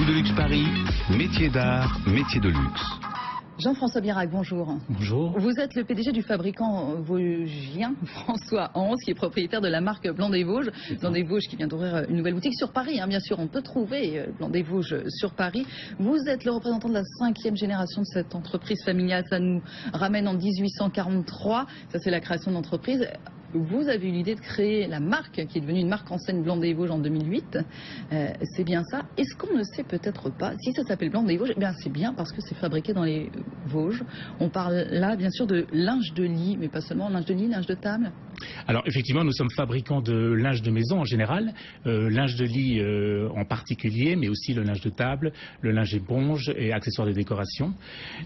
de luxe Paris, métiers d'art, métiers de luxe. Jean-François Birac, bonjour. Bonjour. Vous êtes le PDG du fabricant vosgien François Hans, qui est propriétaire de la marque Blanc des Vosges. Blanc des Vosges qui vient d'ouvrir une nouvelle boutique sur Paris. Bien sûr, on peut trouver Blanc des Vosges sur Paris. Vous êtes le représentant de la 5e génération de cette entreprise familiale. Ça nous ramène en 1843. Ça, c'est la création de l'entreprise. Vous avez eu l'idée de créer la marque qui est devenue une marque enseigne Blanc des Vosges en 2008. C'est bien ça. Est-ce qu'on ne sait peut-être pas si ça s'appelle Blanc des Vosges? Eh bien, c'est bien parce que c'est fabriqué dans les Vosges. On parle là, bien sûr, de linge de lit, mais pas seulement linge de lit, linge de table. Alors effectivement, nous sommes fabricants de linge de maison en général, linge de lit en particulier, mais aussi le linge de table, le linge éponge et accessoires de décoration.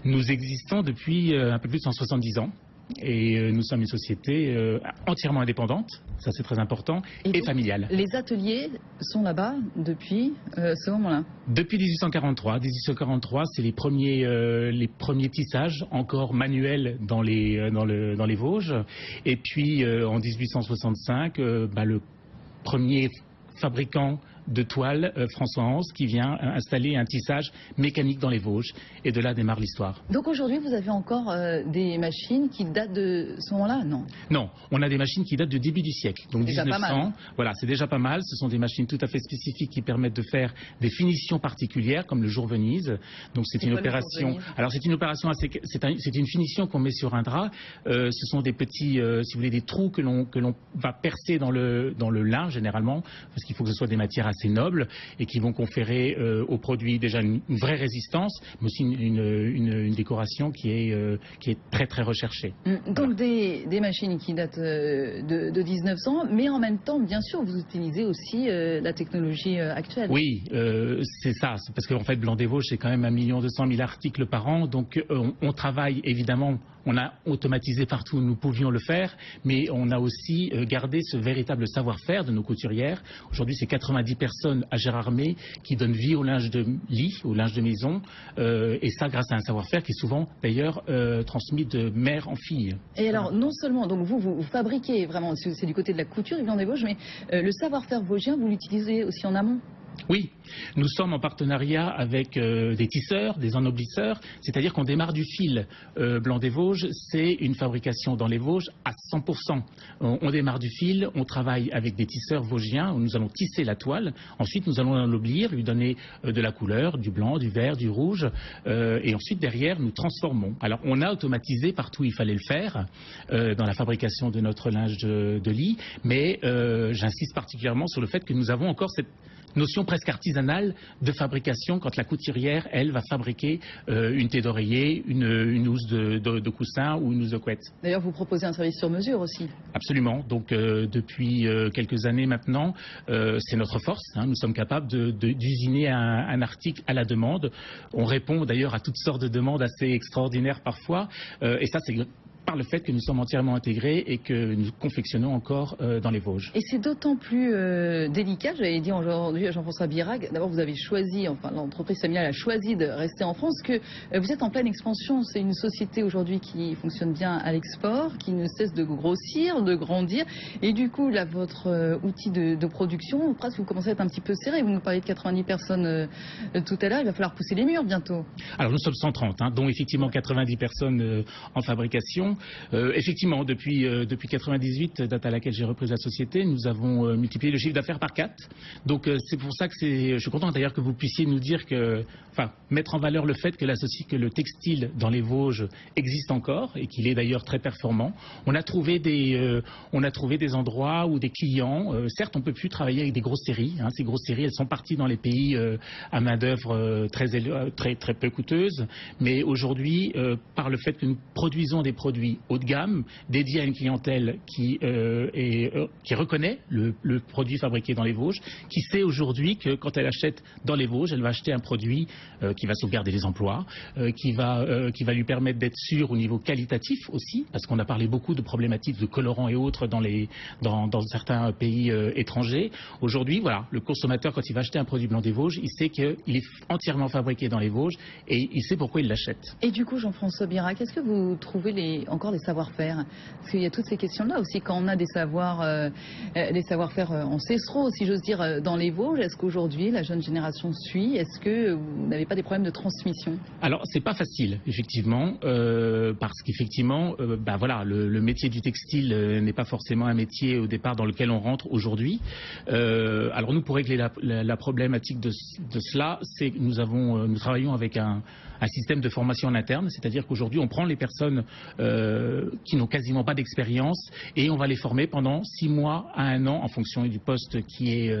Nous existons depuis un peu plus de 170 ans. Et nous sommes une société entièrement indépendante, ça c'est très important, et familiale. Les ateliers sont là-bas depuis ce moment-là? Depuis 1843. 1843, c'est les premiers tissages encore manuels dans les Vosges. Et puis en 1865, le premier fabricant de toile, François Hans, qui vient installer un tissage mécanique dans les Vosges. Et de là démarre l'histoire. Donc aujourd'hui, vous avez encore des machines qui datent de ce moment-là, non? Non, on a des machines qui datent du début du siècle. Donc déjà 1900, pas mal. Voilà, c'est déjà pas mal. Ce sont des machines tout à fait spécifiques qui permettent de faire des finitions particulières, comme le jour Venise. Donc c'est une opération. Alors c'est une opération assez. C'est une finition qu'on met sur un drap. Ce sont des petits, si vous voulez, des trous que l'on va percer dans le lin généralement, parce qu'il faut que ce soit des matières assez nobles et qui vont conférer au produit déjà une vraie résistance, mais aussi une décoration qui est très très recherchée. Donc voilà. des machines qui datent de 1900, mais en même temps, bien sûr, vous utilisez aussi la technologie actuelle. Oui, c'est ça. C'est parce qu'en fait, Blanc des Vosges, c'est quand même 1 200 000 articles par an. Donc on travaille évidemment, on a automatisé partout où nous pouvions le faire, mais on a aussi gardé ce véritable savoir-faire de nos couturières. Aujourd'hui, c'est 90 personnes à Gérardmer qui donnent vie au linge de lit, au linge de maison, et ça grâce à un savoir-faire qui est souvent d'ailleurs transmis de mère en fille. Et alors, non seulement, donc vous fabriquez vraiment, c'est du côté de la couture du Blanc des Vosges, mais le savoir-faire vosgien, vous l'utilisez aussi en amont? Oui, nous sommes en partenariat avec des tisseurs, des ennoblisseurs, c'est-à-dire qu'on démarre du fil. Blanc des Vosges, c'est une fabrication dans les Vosges à 100%. On démarre du fil, on travaille avec des tisseurs vosgiens, où nous allons tisser la toile, ensuite nous allons l'ennoblir, lui donner de la couleur, du blanc, du vert, du rouge, et ensuite derrière nous transformons. Alors on a automatisé partout où il fallait le faire, dans la fabrication de notre linge de lit, mais j'insiste particulièrement sur le fait que nous avons encore cette notion presque artisanale de fabrication quand la couturière, elle, va fabriquer une thé d'oreiller, une housse de coussin ou une housse de couette. D'ailleurs, vous proposez un service sur mesure aussi. Absolument. Donc, depuis quelques années maintenant, c'est notre force. Nous sommes capables d'usiner un article à la demande. On répond d'ailleurs à toutes sortes de demandes assez extraordinaires parfois. Et ça, c'est par le fait que nous sommes entièrement intégrés et que nous confectionnons encore dans les Vosges. Et c'est d'autant plus délicat, j'avais dit aujourd'hui à Jean-François Birac, d'abord vous avez choisi, enfin l'entreprise familiale a choisi de rester en France, que vous êtes en pleine expansion. C'est une société aujourd'hui qui fonctionne bien à l'export, qui ne cesse de grossir, de grandir, et du coup là votre outil de production, presque vous commencez à être un petit peu serré. Vous nous parliez de 90 personnes tout à l'heure, il va falloir pousser les murs bientôt. Alors nous sommes 130, dont effectivement 90 personnes en fabrication. Effectivement, depuis 98, date à laquelle j'ai repris la société, nous avons multiplié le chiffre d'affaires par 4. Donc c'est pour ça que je suis content d'ailleurs que vous puissiez nous dire mettre en valeur le fait que le textile dans les Vosges existe encore et qu'il est d'ailleurs très performant. On a trouvé des endroits où des clients, certes on ne peut plus travailler avec des grosses séries. Ces grosses séries, elles sont parties dans les pays à main d'œuvre très peu coûteuse, mais aujourd'hui, par le fait que nous produisons des produits haut de gamme, dédiés à une clientèle qui reconnaît le produit fabriqué dans les Vosges, qui sait aujourd'hui que quand elle achète dans les Vosges, elle va acheter un produit qui va sauvegarder les emplois, qui va lui permettre d'être sûr au niveau qualitatif aussi, parce qu'on a parlé beaucoup de problématiques de colorants et autres dans certains pays étrangers. Aujourd'hui, voilà, le consommateur, quand il va acheter un produit Blanc des Vosges, il sait qu'il est entièrement fabriqué dans les Vosges et il sait pourquoi il l'achète. Et du coup, Jean-François Birac, est-ce que vous trouvez encore encore des savoir-faire? Parce qu'il y a toutes ces questions-là aussi. Quand on a des savoir-faire ancestraux, si j'ose dire, dans les Vosges, est-ce qu'aujourd'hui la jeune génération suit? Est-ce que vous n'avez pas des problèmes de transmission? Alors, c'est pas facile, effectivement, parce qu'effectivement, voilà, le métier du textile n'est pas forcément un métier au départ dans lequel on rentre aujourd'hui. Alors nous, pour régler la problématique de cela, c'est que nous travaillons avec un système de formation en interne, c'est-à-dire qu'aujourd'hui, on prend les personnes qui n'ont quasiment pas d'expérience et on va les former pendant 6 mois à 1 an en fonction du poste qui est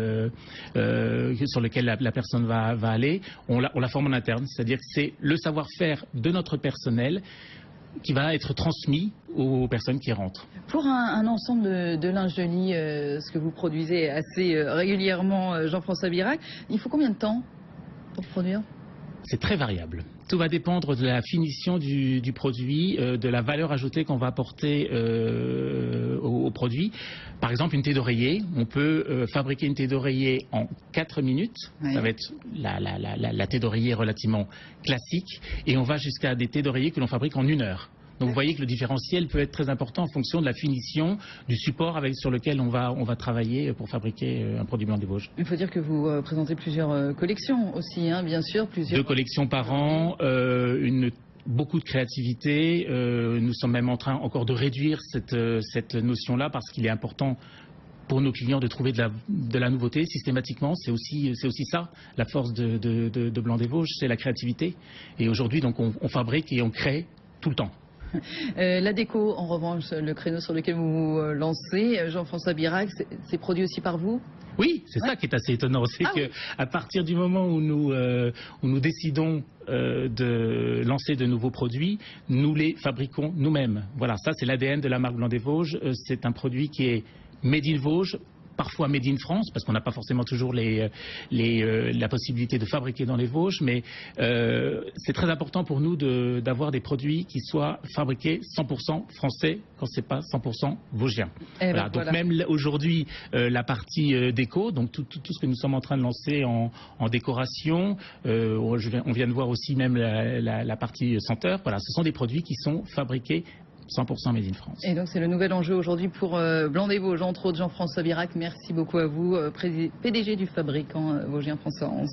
sur lequel la personne va aller. On la forme en interne, c'est-à-dire que c'est le savoir-faire de notre personnel qui va être transmis aux personnes qui rentrent. Pour un ensemble de linge de lit, ce que vous produisez assez régulièrement, Jean-François Birac, il faut combien de temps pour produire? C'est très variable. Tout va dépendre de la finition du produit, de la valeur ajoutée qu'on va apporter au produit. Par exemple, une thé d'oreiller, on peut fabriquer une thé d'oreiller en 4 minutes. Oui. Ça va être la thé d'oreiller relativement classique. Et on va jusqu'à des thés d'oreiller que l'on fabrique en 1 heure. Donc vous voyez que le différentiel peut être très important en fonction de la finition, du support sur lequel on va travailler pour fabriquer un produit blanc des Vosges. Il faut dire que vous présentez plusieurs collections aussi, hein, bien sûr. 2 collections par an, beaucoup de créativité. Nous sommes même en train encore de réduire cette notion-là parce qu'il est important pour nos clients de trouver de la nouveauté systématiquement. C'est aussi ça, la force de Blanc des Vosges, c'est la créativité. Et aujourd'hui, donc, on fabrique et on crée tout le temps. La déco, en revanche, le créneau sur lequel vous vous lancez, Jean-François Birac, c'est produit aussi par vous? Oui, c'est ça qui est assez étonnant, c'est qu'à partir du moment où nous décidons de lancer de nouveaux produits, nous les fabriquons nous-mêmes. Voilà, ça c'est l'ADN de la marque Blanc des Vosges. C'est un produit qui est made in Vosges, parfois made in France, parce qu'on n'a pas forcément toujours la possibilité de fabriquer dans les Vosges, mais c'est très important pour nous d'avoir des produits qui soient fabriqués 100% français, quand c'est pas 100% vosgien. Voilà. Donc même aujourd'hui, la partie déco, donc tout ce que nous sommes en train de lancer en décoration, on vient de voir aussi même la partie senteur, voilà, ce sont des produits qui sont fabriqués 100% made in France. Et donc c'est le nouvel enjeu aujourd'hui pour Blanc des Vosges, entre autres Jean-François Birac. Merci beaucoup à vous, PDG du fabricant vosgien François Hans.